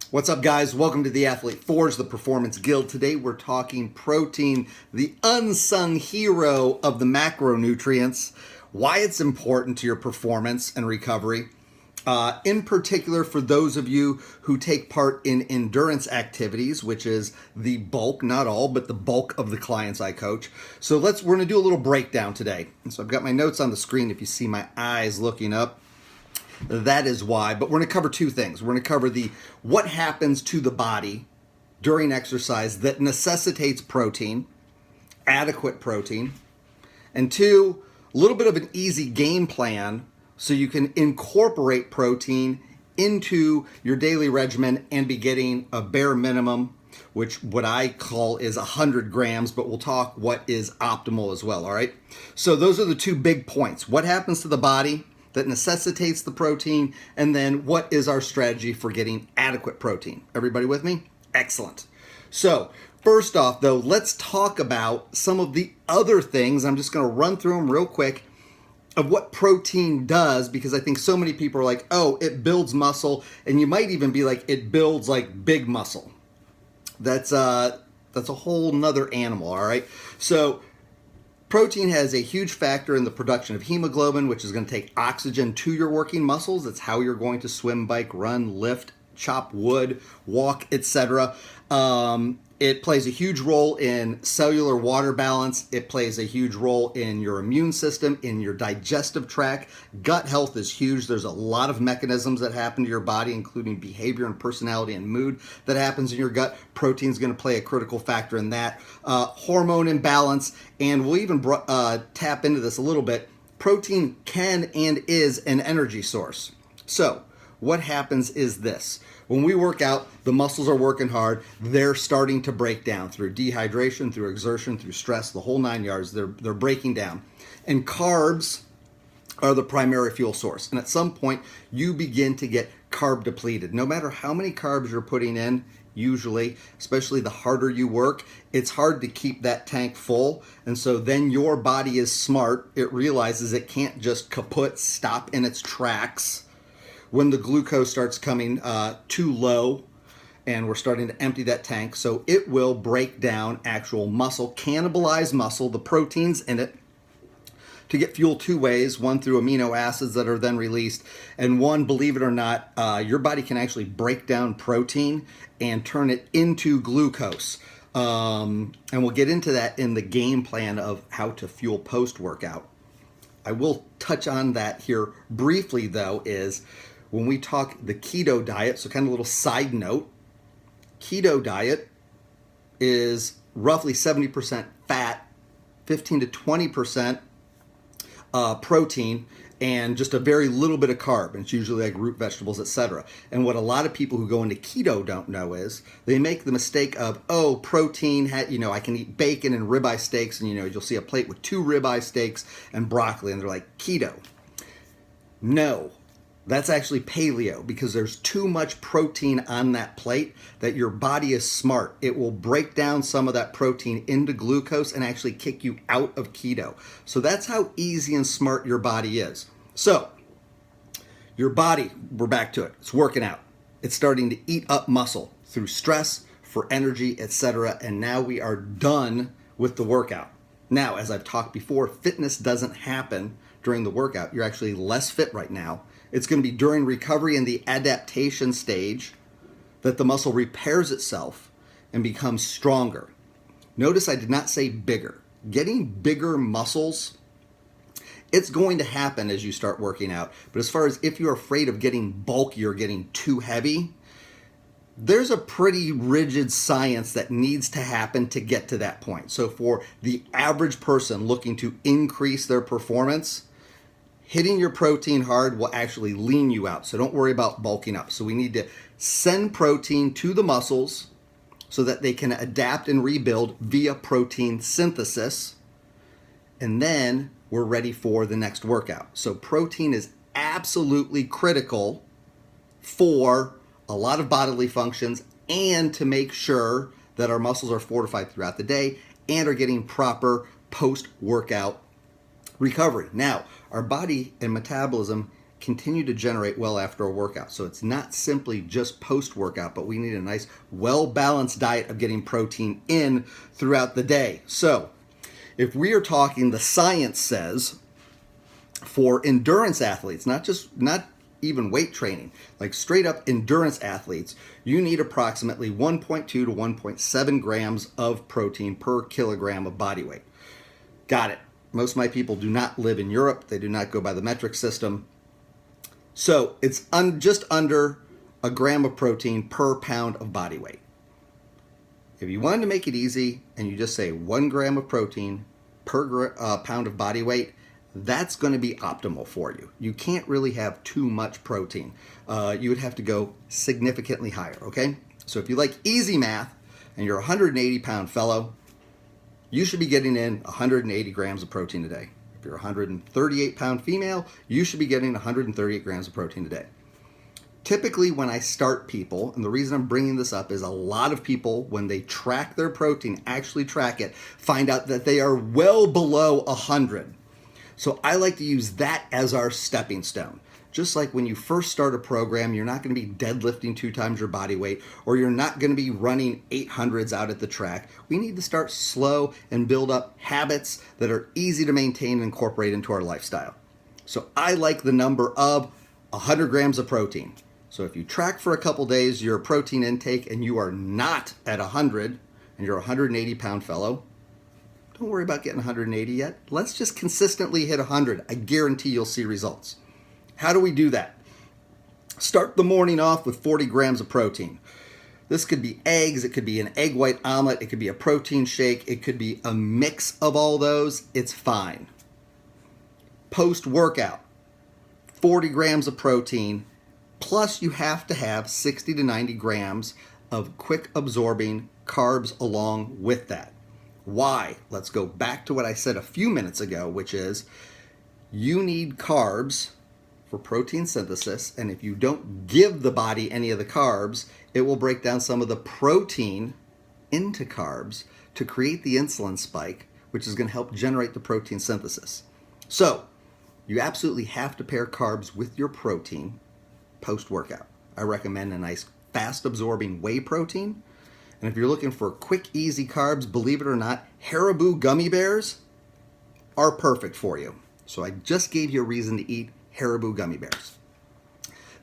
What's up, guys? Welcome to the Athlete Forge, the Performance Guild. Today we're talking protein, the unsung hero of the macronutrients, why it's important to your performance and recovery. In particular, for those of you who take part in endurance activities, which is the bulk, not all, but the bulk of the clients I coach. So we're going to do a little breakdown today. And so I've got my notes on the screen if you see my eyes looking up. That is why. But we're going to cover two things. We're going to cover what happens to the body during exercise that necessitates protein, adequate protein, and two, a little bit of an easy game plan so you can incorporate protein into your daily regimen and be getting a bare minimum, which what I call is 100 grams, but we'll talk what is optimal as well, all right? So those are the two big points. What happens to the body that necessitates the protein, and then what is our strategy for getting adequate protein? Everybody with me? Excellent. So first off, though, let's talk about some of the other things. I'm just going to run through them real quick of what protein does, because I think so many people are like, oh, it builds muscle, and you might even be like, it builds like big muscle. That's a whole nother animal, all right? So protein has a huge factor in the production of hemoglobin, which is going to take oxygen to your working muscles. That's how you're going to swim, bike, run, lift, chop wood, walk, etc. It plays a huge role in cellular water balance. It plays a huge role in your immune system, in your digestive tract. Gut health is huge. There's a lot of mechanisms that happen to your body, including behavior and personality and mood that happens in your gut. Protein is going to play a critical factor in that. Hormone imbalance, and we'll even tap into this a little bit. Protein can and is an energy source. So what happens is this. When we work out, the muscles are working hard. They're starting to break down through dehydration, through exertion, through stress, the whole 9 yards. They're breaking down. And carbs are the primary fuel source. And at some point, you begin to get carb depleted. No matter how many carbs you're putting in, usually, especially the harder you work, it's hard to keep that tank full. And so then your body is smart. It realizes it can't just kaput, stop in its tracks when the glucose starts coming too low and we're starting to empty that tank. So it will break down actual muscle, cannibalize muscle, the proteins in it, to get fuel two ways, one through amino acids that are then released, and one, believe it or not, your body can actually break down protein and turn it into glucose. And we'll get into that in the game plan of how to fuel post-workout. I will touch on that here briefly, though, is when we talk the keto diet, so kind of a little side note, keto diet is roughly 70% fat, 15 to 20% protein, and just a very little bit of carb. And it's usually like root vegetables, etc. And what a lot of people who go into keto don't know is they make the mistake of, oh, protein, I can eat bacon and ribeye steaks, and you'll see a plate with 2 ribeye steaks and broccoli, and they're like, keto. No. That's actually paleo, because there's too much protein on that plate that your body is smart. It will break down some of that protein into glucose and actually kick you out of keto. So that's how easy and smart your body is. So your body, we're back to it. It's working out. It's starting to eat up muscle through stress, for energy, etc. And now we are done with the workout. Now, as I've talked before, fitness doesn't happen during the workout. You're actually less fit right now. It's going to be during recovery and the adaptation stage that the muscle repairs itself and becomes stronger. Notice I did not say bigger. Getting bigger muscles, it's going to happen as you start working out. But as far as if you're afraid of getting bulky or getting too heavy, there's a pretty rigid science that needs to happen to get to that point. So for the average person looking to increase their performance, hitting your protein hard will actually lean you out. So don't worry about bulking up. So we need to send protein to the muscles so that they can adapt and rebuild via protein synthesis. And then we're ready for the next workout. So protein is absolutely critical for a lot of bodily functions and to make sure that our muscles are fortified throughout the day and are getting proper post-workout recovery. Now, our body and metabolism continue to generate well after a workout. So it's not simply just post-workout, but we need a nice, well-balanced diet of getting protein in throughout the day. So if we are talking, the science says for endurance athletes, not even weight training, like straight up endurance athletes, you need approximately 1.2 to 1.7 grams of protein per kilogram of body weight. Got it. Most of my people do not live in Europe. They do not go by the metric system. So it's just under a gram of protein per pound of body weight. If you wanted to make it easy and you just say 1 gram of protein per pound of body weight, that's going to be optimal for you. You can't really have too much protein. You would have to go significantly higher, okay? So if you like easy math and you're a 180-pound fellow, you should be getting in 180 grams of protein a day. If you're a 138-pound female, you should be getting 138 grams of protein a day. Typically, when I start people, and the reason I'm bringing this up is a lot of people, when they track their protein, actually track it, find out that they are well below 100. So I like to use that as our stepping stone. Just like when you first start a program, you're not going to be deadlifting 2 times your body weight, or you're not going to be running 800s out at the track. We need to start slow and build up habits that are easy to maintain and incorporate into our lifestyle. So I like the number of 100 grams of protein. So if you track for a couple days your protein intake and you are not at 100 and you're a 180-pound fellow, don't worry about getting 180 yet. Let's just consistently hit 100. I guarantee you'll see results. How do we do that? Start the morning off with 40 grams of protein. This could be eggs, it could be an egg white omelet, it could be a protein shake, it could be a mix of all those. It's fine. Post-workout, 40 grams of protein, plus you have to have 60 to 90 grams of quick absorbing carbs along with that. Why? Let's go back to what I said a few minutes ago, which is you need carbs for protein synthesis, and if you don't give the body any of the carbs, it will break down some of the protein into carbs to create the insulin spike, which is going to help generate the protein synthesis. So you absolutely have to pair carbs with your protein post-workout. I recommend a nice fast-absorbing whey protein. And if you're looking for quick, easy carbs, believe it or not, Haribo gummy bears are perfect for you. So I just gave you a reason to eat Haribo gummy bears.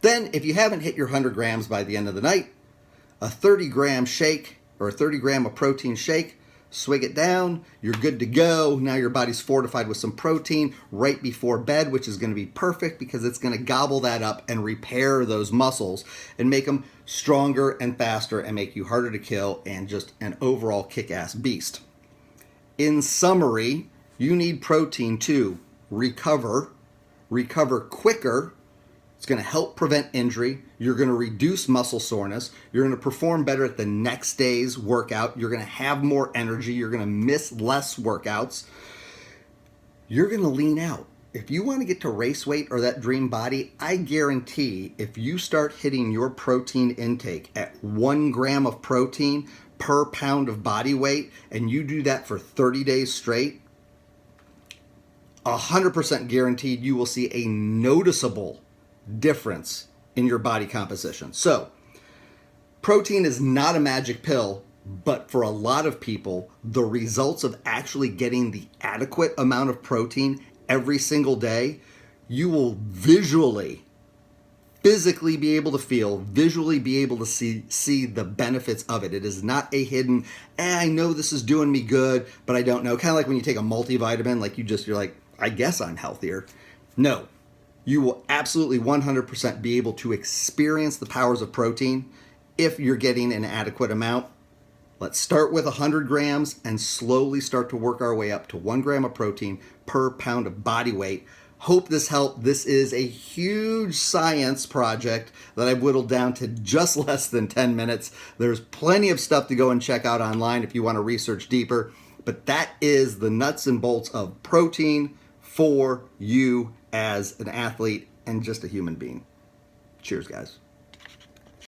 Then, if you haven't hit your 100 grams by the end of the night, a 30-gram shake or a 30-gram of protein shake, swig it down, you're good to go. Now your body's fortified with some protein right before bed, which is going to be perfect because it's going to gobble that up and repair those muscles and make them stronger and faster and make you harder to kill and just an overall kick-ass beast. In summary, you need protein to recover quicker. It's going to help prevent injury. You're going to reduce muscle soreness. You're going to perform better at the next day's workout. You're going to have more energy. You're going to miss less workouts. You're going to lean out. If you want to get to race weight or that dream body, I guarantee if you start hitting your protein intake at 1 gram of protein per pound of body weight, and you do that for 30 days straight, 100% guaranteed you will see a noticeable difference in your body composition. So, protein is not a magic pill, but for a lot of people, the results of actually getting the adequate amount of protein every single day, you will physically be able to feel, visually be able to see the benefits of it. It is not a hidden, I know this is doing me good, but I don't know. Kind of like when you take a multivitamin, like you're like, I guess I'm healthier. No, you will absolutely 100% be able to experience the powers of protein if you're getting an adequate amount. Let's start with 100 grams and slowly start to work our way up to 1 gram of protein per pound of body weight. Hope this helped. This is a huge science project that I've whittled down to just less than 10 minutes. There's plenty of stuff to go and check out online if you want to research deeper, but that is the nuts and bolts of protein for you as an athlete and just a human being. Cheers, guys.